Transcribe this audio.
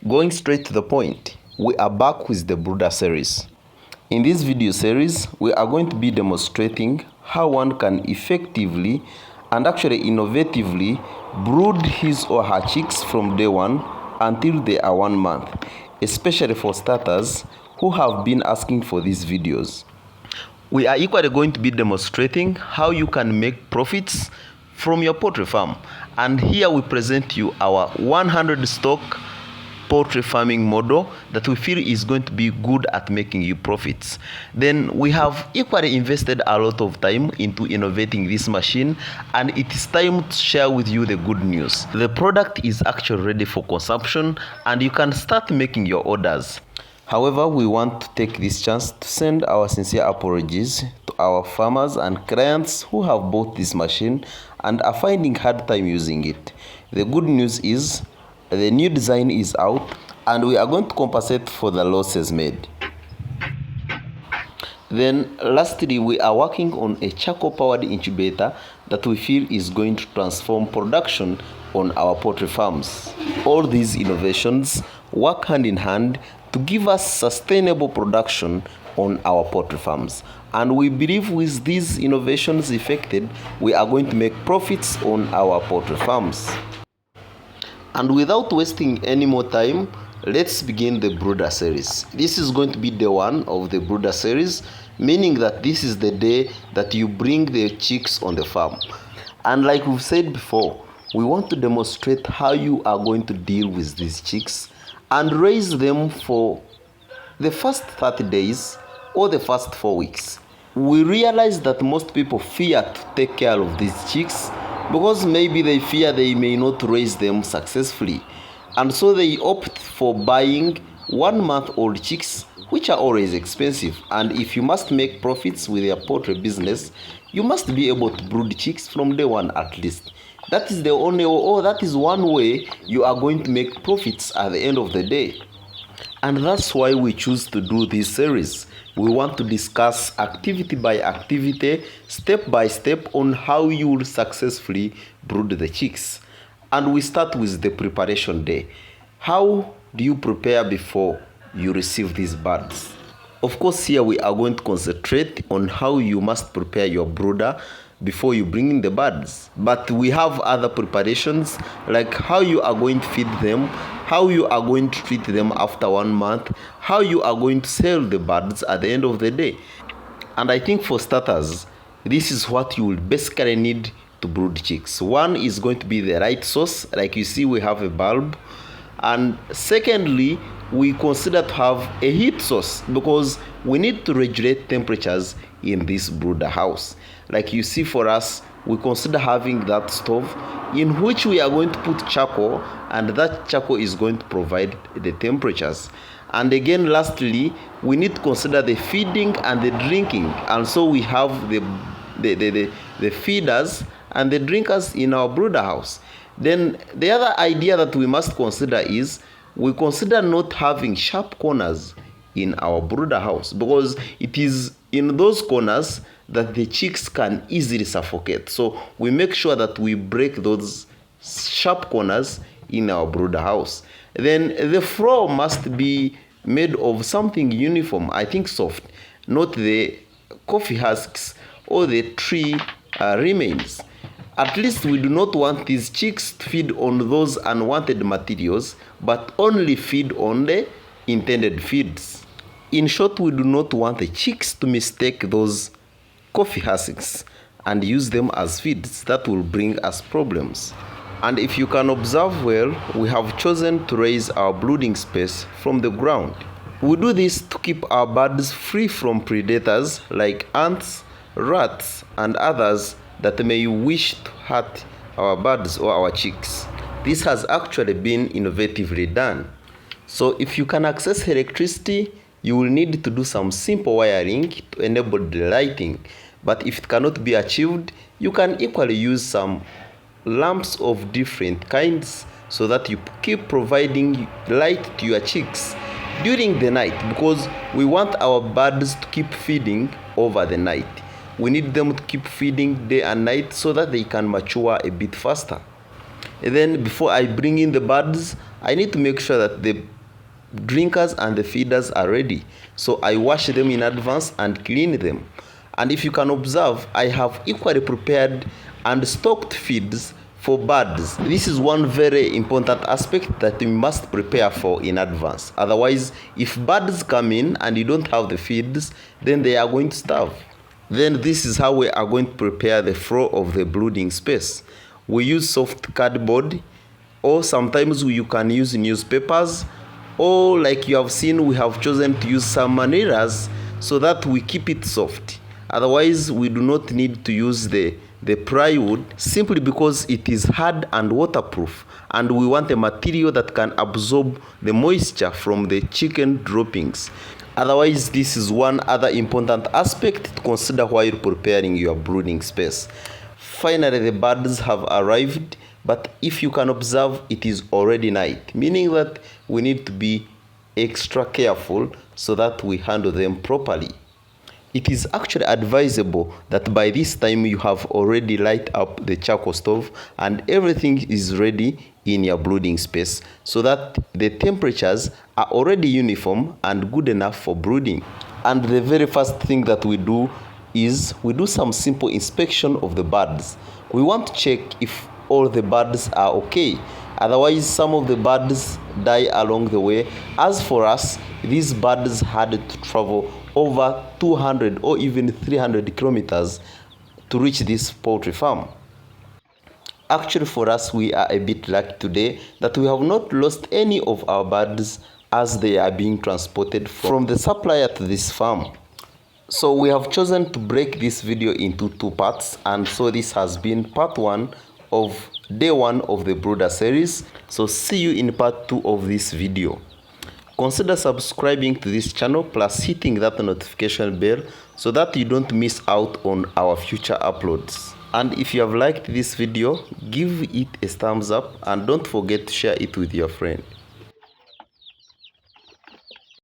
Going straight to the point, we are back with the brooder series. In this video series, we are going to be demonstrating how one can effectively and actually innovatively brood his or her chicks from day one until they are 1 month, especially for starters who have been asking for these videos. We are equally going to be demonstrating how you can make profits from your poultry farm. And here we present you our 100 stock poultry farming model that we feel is going to be good at making you profits. Then we have equally invested a lot of time into innovating this machine, and it is time to share with you the good news. The product is actually ready for consumption and you can start making your orders. However, we want to take this chance to send our sincere apologies to our farmers and clients who have bought this machine and are finding hard time using it. The good news is the new design is out and we are going to compensate for the losses made. Then lastly, we are working on a charcoal powered incubator that we feel is going to transform production on our poultry farms. All these innovations work hand in hand to give us sustainable production on our poultry farms. And we believe with these innovations effected, we are going to make profits on our poultry farms. And without wasting any more time, let's begin the brooder series. This is going to be day 1 of the brooder series, meaning that this is the day that you bring the chicks on the farm. And like we've said before, we want to demonstrate how you are going to deal with these chicks and raise them for the first 30 days or the first 4 weeks. We realize that most people fear to take care of these chicks because maybe they fear they may not raise them successfully, and so they opt for buying 1-month-old chicks, which are always expensive. And if you must make profits with your poultry business, you must be able to brood chicks from day 1 at least. That is the only, or that is one way you are going to make profits at the end of the day. And that's why we choose to do this series. We want to discuss activity by activity, step by step, on how you will successfully brood the chicks. And we start with the preparation day. How do you prepare before you receive these birds? Of course, here we are going to concentrate on how you must prepare your brooder before you bring in the birds. But we have other preparations, like how you are going to feed them, how you are going to treat them after 1 month, how you are going to sell the birds at the end of the day. And I think for starters, this is what you will basically need to brood chicks. One is going to be the right source, like you see we have a bulb. And secondly, we consider to have a heat source because we need to regulate temperatures in this brooder house. Like you see for us, we consider having that stove in which we are going to put charcoal, and that charcoal is going to provide the temperatures. And again, lastly, we need to consider the feeding and the drinking. And so we have the feeders and the drinkers in our brooder house. Then the other idea that we must consider is we consider not having sharp corners in our brooder house, because it is in those corners that the chicks can easily suffocate. So we make sure that we break those sharp corners in our brooder house. Then the floor must be made of something uniform, I think soft, not the coffee husks or the tree remains. At least we do not want these chicks to feed on those unwanted materials, but only feed on the intended feeds. In short, we do not want the chicks to mistake those coffee husks and use them as feeds. That will bring us problems. And if you can observe well, we have chosen to raise our brooding space from the ground. We do this to keep our birds free from predators like ants, rats, and others that may wish to hurt our birds or our chicks. This has actually been innovatively done. So if you can access electricity, you will need to do some simple wiring to enable the lighting. But if it cannot be achieved, you can equally use some lamps of different kinds so that you keep providing light to your chicks during the night, because we want our birds to keep feeding over the night. We need them to keep feeding day and night so that they can mature a bit faster. And then before I bring in the birds, I need to make sure that the drinkers and the feeders are ready. So I wash them in advance and clean them. And if you can observe, I have equally prepared and stocked feeds for birds. This is one very important aspect that you must prepare for in advance. Otherwise, if birds come in and you don't have the feeds, then they are going to starve. Then this is how we are going to prepare the floor of the brooding space. We use soft cardboard, or sometimes you can use newspapers, or like you have seen, we have chosen to use some manilas so that we keep it soft. Otherwise, we do not need to use the plywood, simply because it is hard and waterproof, and we want a material that can absorb the moisture from the chicken droppings. Otherwise, this is one other important aspect to consider while preparing your brooding space. Finally, the birds have arrived, but if you can observe, it is already night, meaning that we need to be extra careful so that we handle them properly. It is actually advisable that by this time you have already light up the charcoal stove and everything is ready in your brooding space, so that the temperatures are already uniform and good enough for brooding. And the very first thing that we do is we do some simple inspection of the birds. We want to check if all the birds are okay. Otherwise, some of the birds die along the way. As for us, these birds had to travel over 200 or even 300 kilometers to reach this poultry farm. Actually, for us, we are a bit lucky today that we have not lost any of our birds as they are being transported from the supplier to this farm. So we have chosen to break this video into two parts, and so this has been part 1 of day 1 of the brooder series. So see you in part 2 of this video. Consider subscribing to this channel plus hitting that notification bell so that you don't miss out on our future uploads. And if you have liked this video, give it a thumbs up and don't forget to share it with your friend.